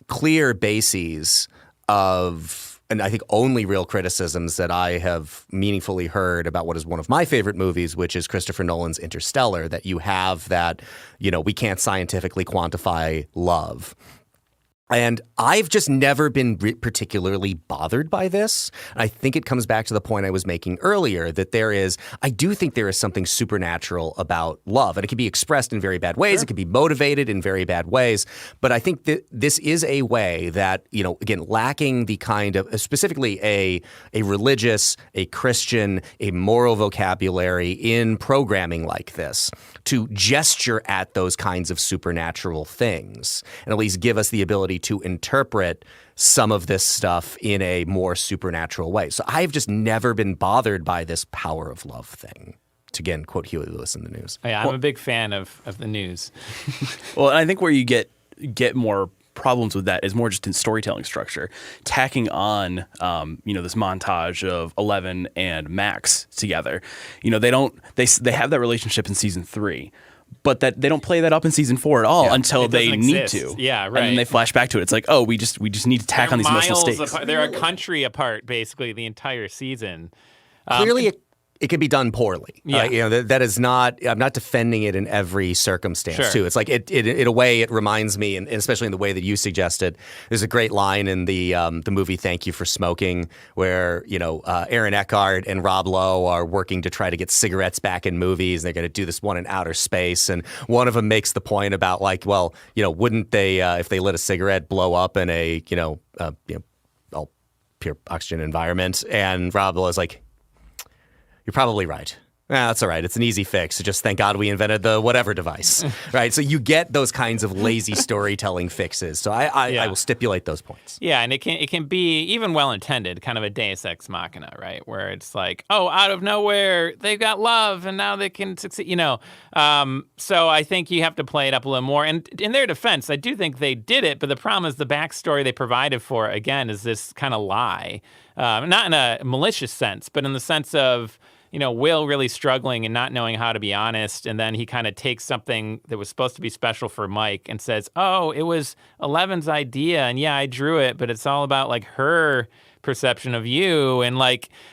S1: clear bases of and I think only real criticisms that I have meaningfully heard about what is one of my favorite movies, which is Christopher Nolan's Interstellar, that you have that, we can't scientifically quantify love. And I've just never been particularly bothered by this. I think it comes back to the point I was making earlier that I do think there is something supernatural about love. And it can be expressed in very bad ways. Sure. It can be motivated in very bad ways. But I think that this is a way that, again, lacking the kind of, specifically a religious, a Christian, a moral vocabulary in programming like this, to gesture at those kinds of supernatural things and at least give us the ability to interpret some of this stuff in a more supernatural way. So I've just never been bothered by this power of love thing. To again quote Huey Lewis in the News.
S2: Oh, yeah, I'm a big fan of the News.
S3: Well, and I think where you get more problems with that is more just in storytelling structure, tacking on this montage of Eleven and Max together. They have that relationship in season 3. But that they don't play that up in season 4 at all until they need to.
S2: Yeah, right.
S3: And then they flash back to it. It's like, oh, we just need to tack on these emotional stakes.
S2: They're a country apart, basically, the entire season.
S1: Clearly, it can be done poorly.
S2: Yeah.
S1: That is not. I'm not defending it in every circumstance.
S2: Sure.
S1: Too. It's like it in a way it reminds me, and especially in the way that you suggested. There's a great line in the movie "Thank You for Smoking," where Aaron Eckhart and Rob Lowe are working to try to get cigarettes back in movies. And they're going to do this one in outer space, and one of them makes the point about wouldn't they if they lit a cigarette blow up in a all pure oxygen environment? And Rob Lowe is like, you're probably right. That's all right. It's an easy fix. So just thank God we invented the whatever device, right? So you get those kinds of lazy storytelling fixes. So I will stipulate those points.
S2: Yeah, and it can be even well intended, kind of a Deus Ex Machina, right? Where it's like, oh, out of nowhere they've got love, and now they can succeed. So I think you have to play it up a little more. And in their defense, I do think they did it. But the problem is the backstory they provided for it, again, is this kind of lie, not in a malicious sense, but in the sense of, Will really struggling and not knowing how to be honest. And then he kind of takes something that was supposed to be special for Mike and says, oh, it was Eleven's idea. And yeah, I drew it, but it's all about like her perception of you. And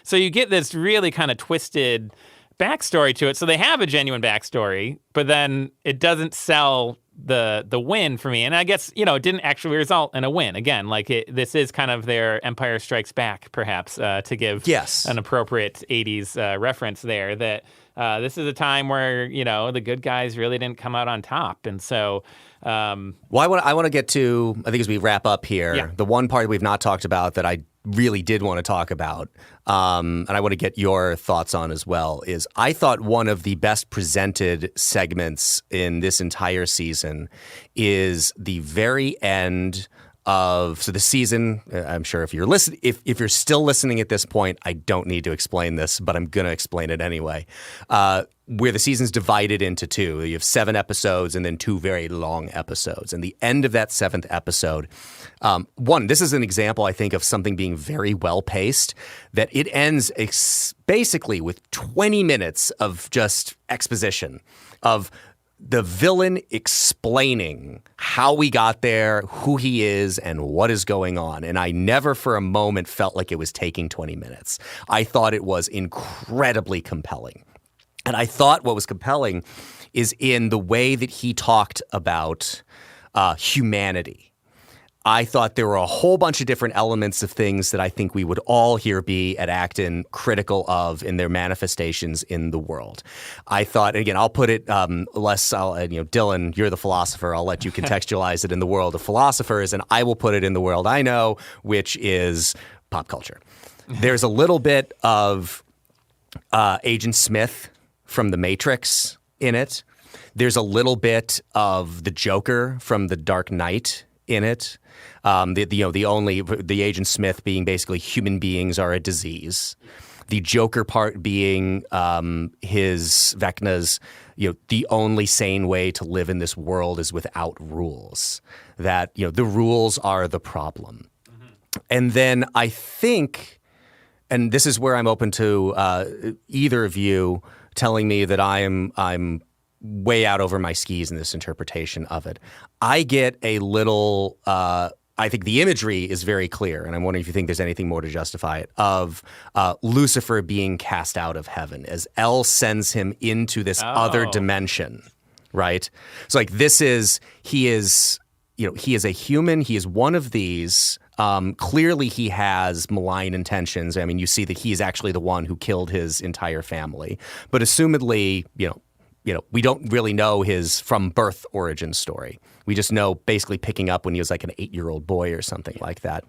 S2: so you get this really kind of twisted backstory to it. So they have a genuine backstory, but then it doesn't sell the win for me. And I guess, it didn't actually result in a win. Again, this is kind of their Empire Strikes Back, perhaps, to give an appropriate 80s reference there, that this is a time where, the good guys really didn't come out on top. And so... I want to get to, I think as we wrap up here, the one part we've not talked about that I really did want to talk about, and I want to get your thoughts on as well, is I thought one of the best presented segments in this entire season is the very end of the season. I'm sure if you're listening, if you're still listening at this point, I don't need to explain this, but I'm going to explain it anyway. Where the season's divided into 2. You have 7 episodes and then 2 very long episodes. And the end of that 7th episode, this is an example, I think, of something being very well paced, that it ends basically with 20 minutes of just exposition of the villain explaining how we got there, who he is, and what is going on. And I never for a moment felt like it was taking 20 minutes. I thought it was incredibly compelling. And I thought what was compelling is in the way that he talked about humanity. I thought there were a whole bunch of different elements of things that I think we would all here be at Acton critical of in their manifestations in the world. I thought, and again, I'll put it Dylan, you're the philosopher. I'll let you contextualize it in the world of philosophers, and I will put it in the world I know, which is pop culture. There's a little bit of Agent Smith from The Matrix in it. There's a little bit of the Joker from The Dark Knight in it. The Agent Smith being basically human beings are a disease. The Joker part being his Vecna's, the only sane way to live in this world is without rules. That, the rules are the problem. Mm-hmm. And then I think, and this is where I'm open to either of you telling me that I'm way out over my skis in this interpretation of it. I get a little
S1: I think the imagery is very clear, and I'm wondering if you think there's anything more to justify it, of Lucifer being cast out of heaven as El sends him into this other dimension, right? So like he is a human. He is one of these. Clearly he has malign intentions. I mean, you see that he's actually the one who killed his entire family, but assumedly, we don't really know his from birth origin story. We just know basically picking up when he was like an 8-year-old boy or something like that.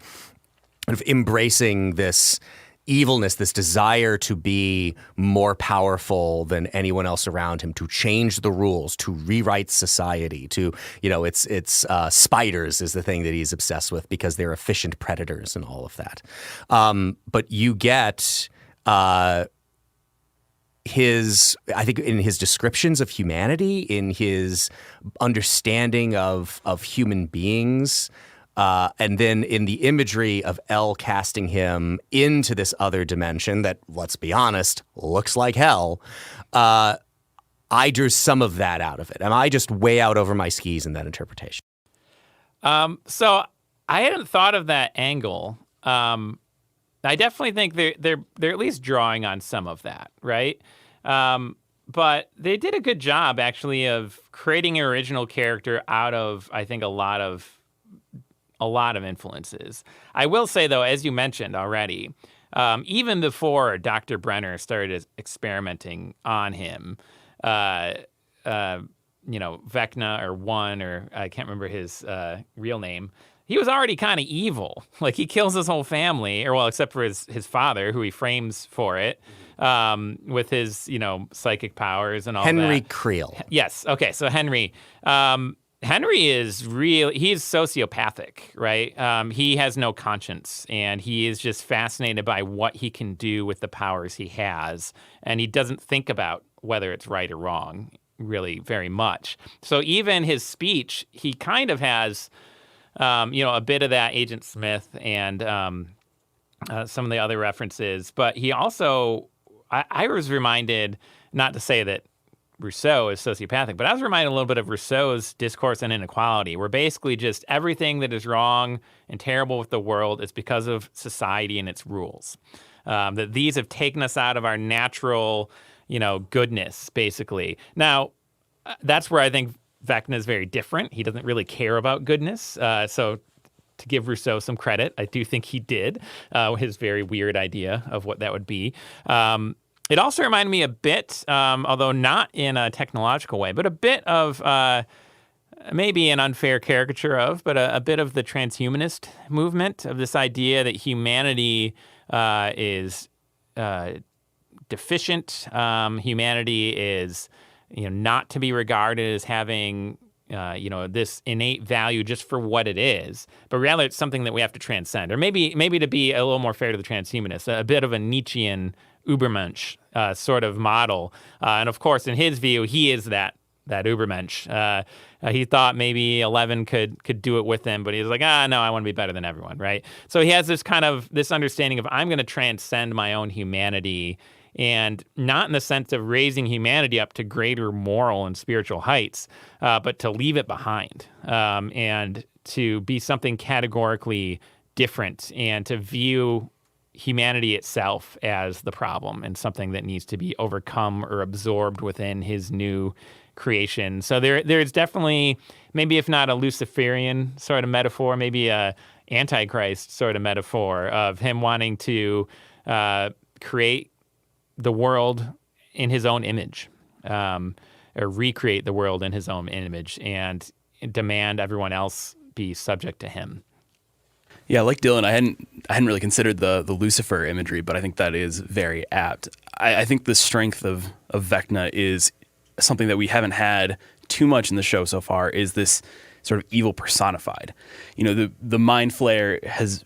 S1: Kind of embracing this evilness, this desire to be more powerful than anyone else around him, to change the rules, to rewrite society, to, it's spiders is the thing that he's obsessed with because they're efficient predators and all of that. But you get I think in his descriptions of humanity, in his understanding of human beings, and then in the imagery of El casting him into this other dimension that, let's be honest, looks like hell, I drew some of that out of it. Am I just way out over my skis in that interpretation?
S2: So I hadn't thought of that angle. I definitely think they're at least drawing on some of that, right? But they did a good job, actually, of creating an original character out of, I think, a lot of influences. I will say, though, as you mentioned already, even before Dr. Brenner started experimenting on him, Vecna or One, or I can't remember his real name, he was already kind of evil. Like, he kills his whole family, except for his father, who he frames for it, with his, psychic powers and all that.
S1: Henry Creel.
S2: Yes. Okay. So Henry is he's sociopathic, right? He has no conscience, and he is just fascinated by what he can do with the powers he has, and he doesn't think about whether it's right or wrong, really, very much. So even his speech, he kind of has a bit of that Agent Smith and some of the other references. But he also, I was reminded, not to say that Rousseau is sociopathic, but I was reminded a little bit of Rousseau's Discourse on Inequality, where basically just everything that is wrong and terrible with the world is because of society and its rules. That these have taken us out of our natural, goodness, basically. Now, that's where I think Vecna is very different. He doesn't really care about goodness. So to give Rousseau some credit, I do think he did, his very weird idea of what that would be. It also reminded me a bit, although not in a technological way, but a bit of maybe an unfair caricature of, but a bit of the transhumanist movement, of this idea that humanity is deficient. Humanity is not to be regarded as having, this innate value just for what it is, but rather it's something that we have to transcend. Or maybe to be a little more fair to the transhumanists, a bit of a Nietzschean Übermensch sort of model. And of course, in his view, he is that Übermensch. He thought maybe 11 could do it with him, but he was like, no, I want to be better than everyone, right? So he has this this understanding of, I'm going to transcend my own humanity, and not in the sense of raising humanity up to greater moral and spiritual heights, but to leave it behind, and to be something categorically different, and to view humanity itself as the problem and something that needs to be overcome or absorbed within his new creation. So there's definitely, maybe if not a Luciferian sort of metaphor, maybe a Antichrist sort of metaphor of him wanting to create the world in his own image, or recreate the world in his own image, and demand everyone else be subject to him.
S3: Yeah, like Dylan, I hadn't really considered the Lucifer imagery, but I think that is very apt. I think the strength of Vecna is something that we haven't had too much in the show so far, is this sort of evil personified. The Mind Flayer has,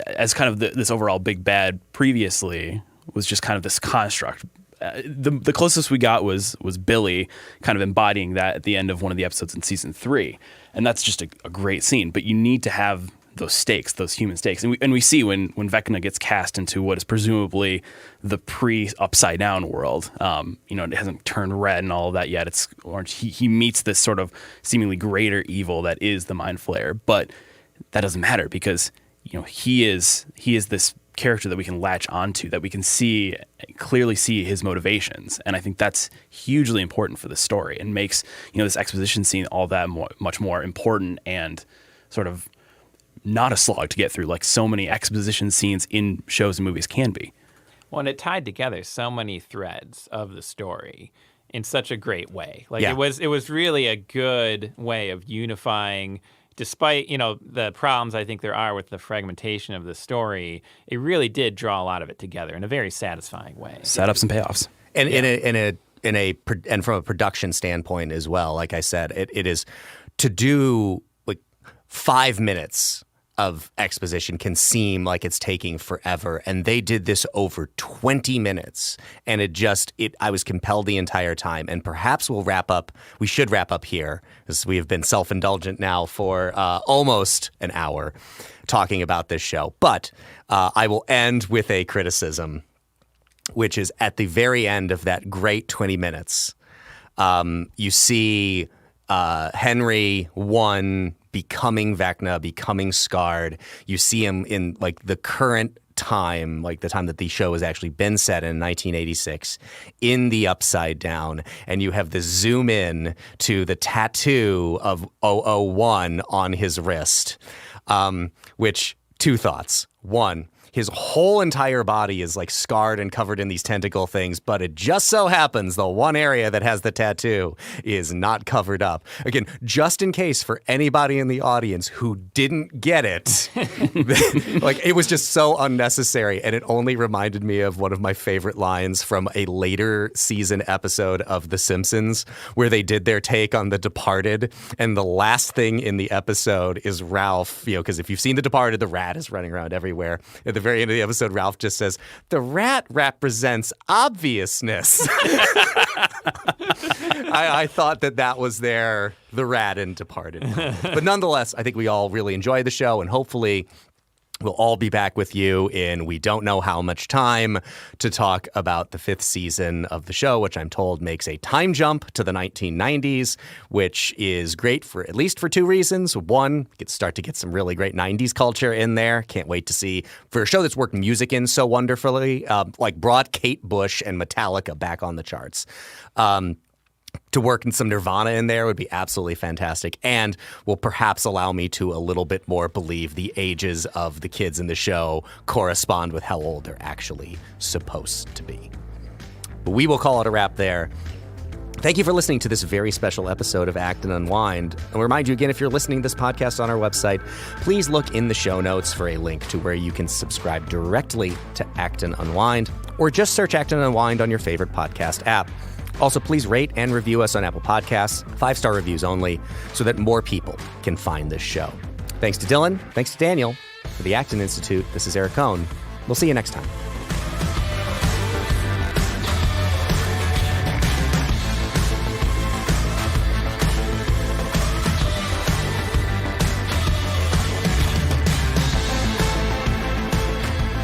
S3: as kind of this overall big bad previously, was just kind of this construct. The closest we got was Billy kind of embodying that at the end of one of the episodes in season 3. And that's just a great scene. But you need to have those stakes, those human stakes. And we see when Vecna gets cast into what is presumably the pre-upside down world, it hasn't turned red and all of that yet. It's orange. He meets this sort of seemingly greater evil that is the Mind Flayer. But that doesn't matter because, he is this character that we can latch onto, that we can clearly see his motivations. And I think that's hugely important for the story and makes, this exposition scene all that much more important and sort of not a slog to get through like so many exposition scenes in shows and movies can be.
S2: Well, and it tied together so many threads of the story in such a great way. Like
S1: Yeah.
S2: it was really a good way of unifying. Despite, the problems I think there are with the fragmentation of the story, it really did draw a lot of it together in a very satisfying way.
S3: Setups and payoffs.
S1: And and from a production standpoint as well, like I said, it is to do like 5 minutes of exposition can seem like it's taking forever, and they did this over 20 minutes, and I was compelled the entire time. And perhaps we should wrap up here, because we have been self-indulgent now for almost an hour talking about this show. But I will end with a criticism, which is at the very end of that great 20 minutes, you see Henry 1 becoming Vecna, becoming scarred. You see him in like the current time, like the time that the show has actually been set in 1986, in the Upside Down, and you have the zoom in to the tattoo of 001 on his wrist, which, two thoughts. One, his whole entire body is like scarred and covered in these tentacle things, but it just so happens the one area that has the tattoo is not covered up. Again, just in case for anybody in the audience who didn't get it, like it was just so unnecessary, and it only reminded me of one of my favorite lines from a later season episode of The Simpsons, where they did their take on The Departed, and the last thing in the episode is Ralph, because if you've seen The Departed, the rat is running around everywhere. At the very end of the episode, Ralph just says, "The rat represents obviousness." I thought that was the rat in Departed. But nonetheless, I think we all really enjoy the show, and hopefully we'll all be back with you in we don't know how much time to talk about the 5th season of the show, which I'm told makes a time jump to the 1990s, which is great for at least for 2 reasons. One, start to get some really great 90s culture in there. Can't wait to see, for a show that's worked music in so wonderfully, like brought Kate Bush and Metallica back on the charts. To work in some Nirvana in there would be absolutely fantastic, and will perhaps allow me to a little bit more believe the ages of the kids in the show correspond with how old they're actually supposed to be. But we will call it a wrap there. Thank you for listening to this very special episode of Acton Unwind. I'll remind you again, if you're listening to this podcast on our website, please look in the show notes for a link to where you can subscribe directly to Acton Unwind, or just search Acton Unwind on your favorite podcast app. Also, please rate and review us on Apple Podcasts, 5-star reviews only, so that more people can find this show. Thanks to Dylan. Thanks to Daniel. For the Acton Institute, this is Eric Kohn. We'll see you next time.